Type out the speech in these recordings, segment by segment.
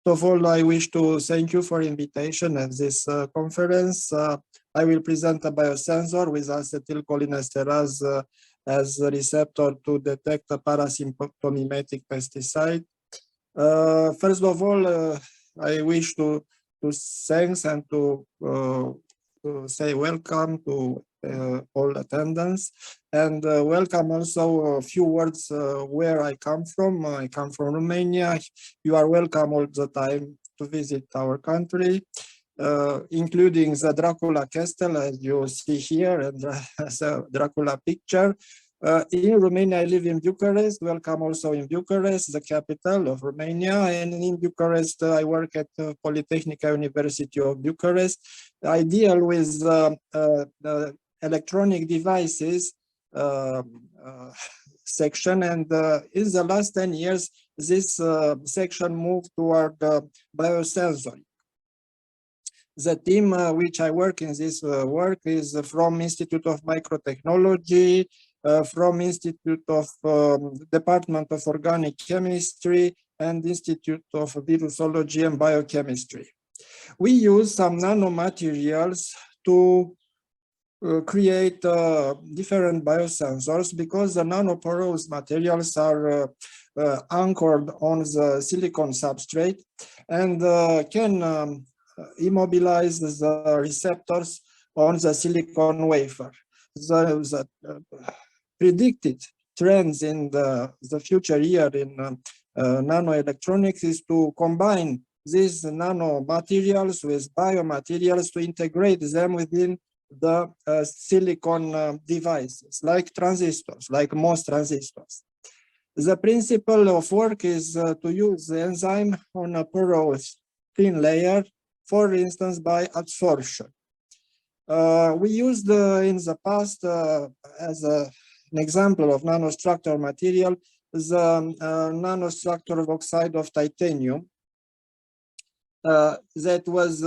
of all, I wish to thank you for invitation at this conference. I will present a biosensor with acetyl-choline-esterase as a receptor to detect a para-sympathomimetic pesticide. First of all, I wish to thanks and to say welcome to all attendants, and welcome also a few words where I come from. I come from Romania. You are welcome all the time to visit our country, including the Dracula Castle, as you see here, and the Dracula picture. In Romania, I live in Bucharest. Welcome also in Bucharest, the capital of Romania. And in Bucharest, I work at Polytechnic University of Bucharest. I deal with the electronic devices section, and in the last 10 years, this section moved toward biosensory. The team which I work in this work is from Institute of Microtechnology, from Institute of Department of Organic Chemistry, and Institute of Virusology and Biochemistry. We use some nanomaterials to create different biosensors, because the nanoporous materials are anchored on the silicon substrate and can immobilize the receptors on the silicon wafer. The predicted trends in the future year in nanoelectronics is to combine these nanomaterials with biomaterials to integrate them within the silicon devices, like transistors, like MOS transistors. The principle of work is to use the enzyme on a porous thin layer, for instance, by adsorption. We used in the past, as an example of nanostructural material, the nanostructural oxide of titanium that was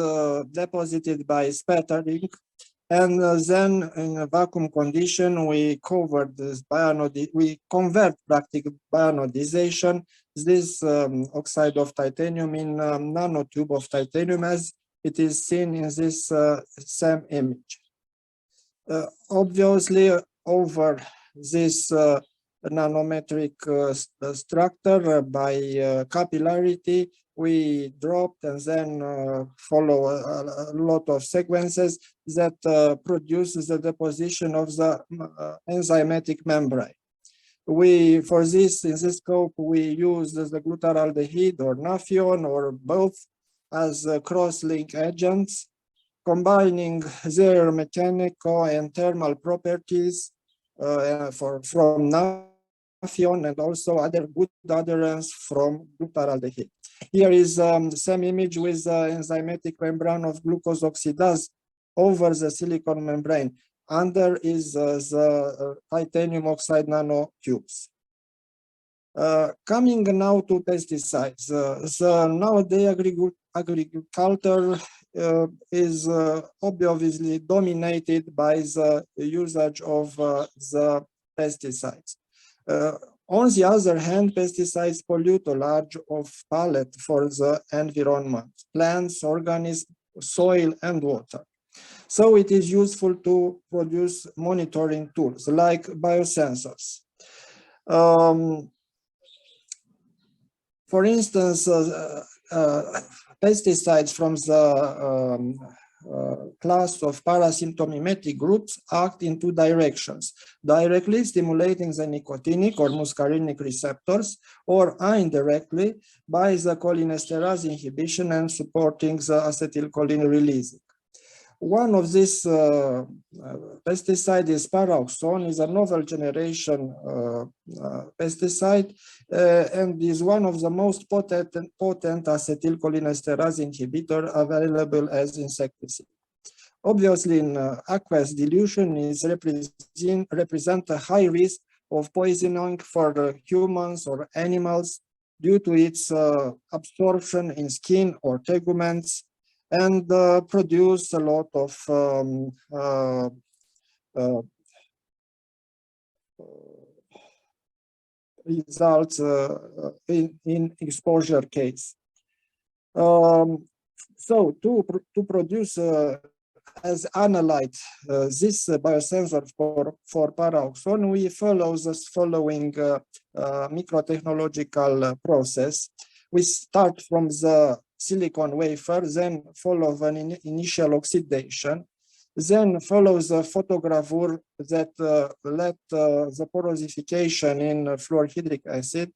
deposited by spattering, and then in a vacuum condition we covered this we convert practical bionodization this oxide of titanium in a nanotube of titanium, as it is seen in this same image. Obviously, over this nanometric structure by capillarity, we dropped and then follow a lot of sequences that produces the deposition of the enzymatic membrane. For this, in this scope, we use the glutaraldehyde or naphthalene or both as cross-link agents, combining their mechanical and thermal properties from naphthalene and also other good adherence from glutaraldehyde. Here is the same image with the enzymatic membrane of glucose oxidase over the silicon membrane. Under is the titanium oxide nanotubes. Coming now to pesticides. Nowadays agriculture is obviously dominated by the usage of the pesticides. On the other hand, pesticides pollute a large palette for the environment, plants, organisms, soil, and water. So it is useful to produce monitoring tools like biosensors. For instance, pesticides from the class of para-sympathomimetic groups act in two directions: directly stimulating the nicotinic or muscarinic receptors, or indirectly by the cholinesterase inhibition and supporting the acetylcholine release. One of these pesticides is paraoxone, is a novel generation pesticide, and is one of the most potent acetylcholinesterase inhibitor available as insecticide. Obviously, in aqueous dilution is represent a high risk of poisoning for humans or animals due to its absorption in skin or teguments, and produce a lot of results in exposure case. So to produce as analyte this biosensor for paraoxone, we follow the following microtechnological process. We start from the silicon wafer, then follow an initial oxidation, then follows the photogravure that let the porosification in fluorhydric acid,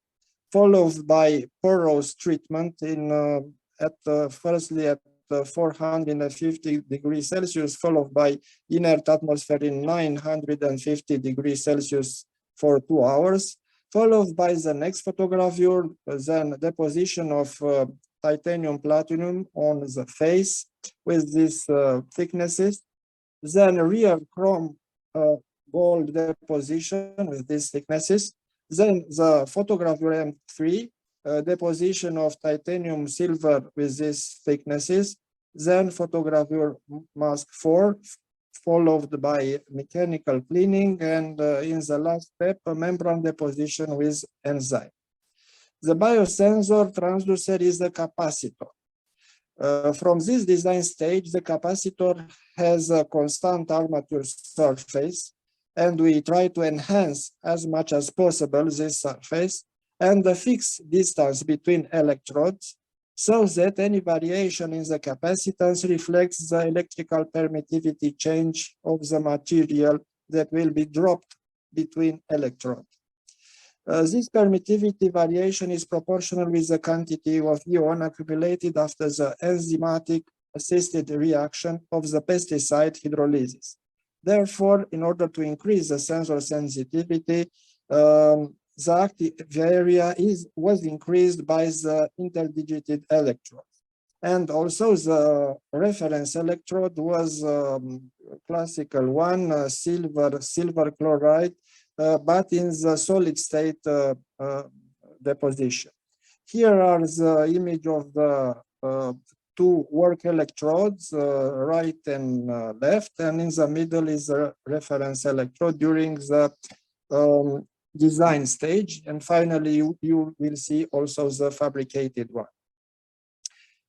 followed by porous treatment in firstly at 450 degrees Celsius, followed by inert atmosphere in 950 degrees Celsius for 2 hours, followed by the next photogravure, then deposition of titanium platinum on the face with these thicknesses, then rear chrome gold deposition with these thicknesses, then the photogravure M3, deposition of titanium silver with these thicknesses, then photogravure mask 4, followed by mechanical cleaning, and in the last step, a membrane deposition with enzyme. The biosensor transducer is the capacitor. From this design stage, the capacitor has a constant armature surface, and we try to enhance as much as possible this surface and the fixed distance between electrodes so that any variation in the capacitance reflects the electrical permittivity change of the material that will be dropped between electrodes. This permittivity variation is proportional with the quantity of ion accumulated after the enzymatic assisted reaction of the pesticide hydrolysis. Therefore, in order to increase the sensor sensitivity, the active area was increased by the interdigited electrode. And also the reference electrode was classical one, silver chloride, but in the solid state deposition. Here are the image of the two work electrodes, right and left, and in the middle is a reference electrode during the design stage, and finally you will see also the fabricated one.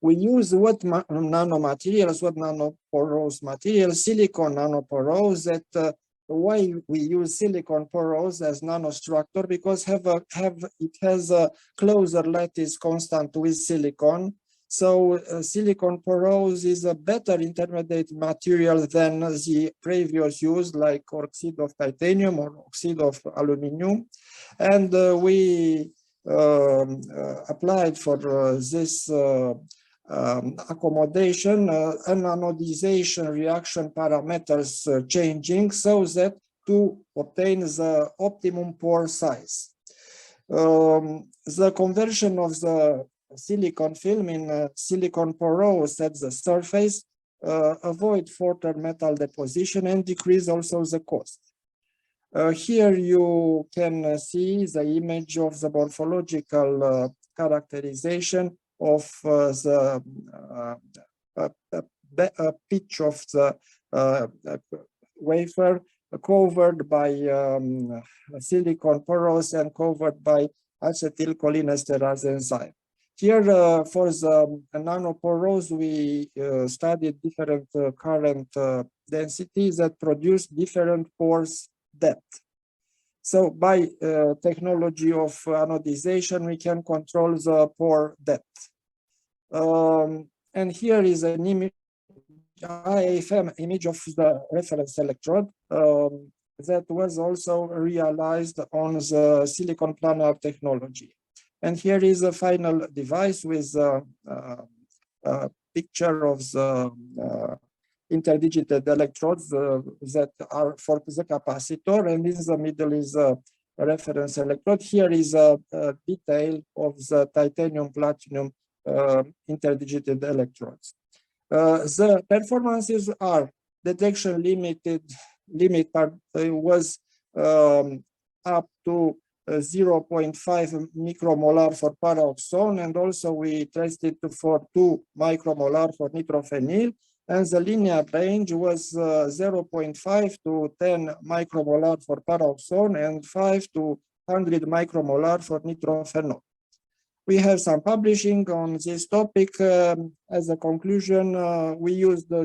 We use what nanomaterials, what nanoporous materials, silicon nanoporous. That why we use silicon porous as nanostructure, because it has a closer lattice constant with silicon. So silicon porous is a better intermediate material than the previous use, like oxide of titanium or oxide of aluminum. And we applied for this accommodation an anodization reaction parameters changing so that to obtain the optimum pore size. The conversion of the silicon film in silicon porous at the surface avoid further metal deposition and decrease also the cost. Here you can see the image of the morphological characterization of the pitch of the wafer covered by silicon porous and covered by acetyl-choline-esterase enzyme. Here for the nanoporous, we studied different current densities that produce different pores depth. So by technology of anodization, we can control the pore depth. And here is an image, IFM image of the reference electrode that was also realized on the silicon planar technology. And here is a final device with a picture of the interdigited electrodes that are for the capacitor, and in the middle is a reference electrode. Here is a detail of the titanium platinum interdigited electrodes. The performances are detection limit was up to 0.5 micromolar for paraoxone, and also we tested for 2 micromolar for nitrophenil, and the linear range was 0.5 to 10 micromolar for paraoxone and 5 to 100 micromolar for nitrophenol. We have some publishing on this topic. As a conclusion, we use the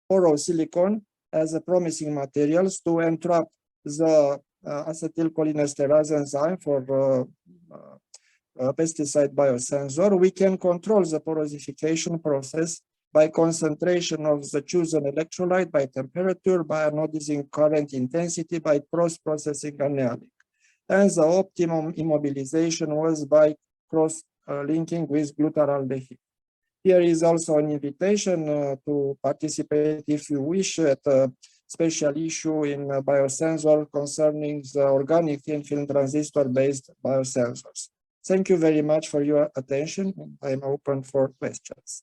porous silicon as a promising materials to entrap the acetyl-choline-esterase enzyme for pesticide biosensor. We can control the porosification process by concentration of the chosen electrolyte, by temperature, by anodizing current intensity, by cross-processing analytic. And the optimum immobilization was by cross-linking with glutaraldehyde. Here is also an invitation to participate, if you wish, at a special issue in Biosensor concerning the organic thin film transistor-based biosensors. Thank you very much for your attention. I'm open for questions.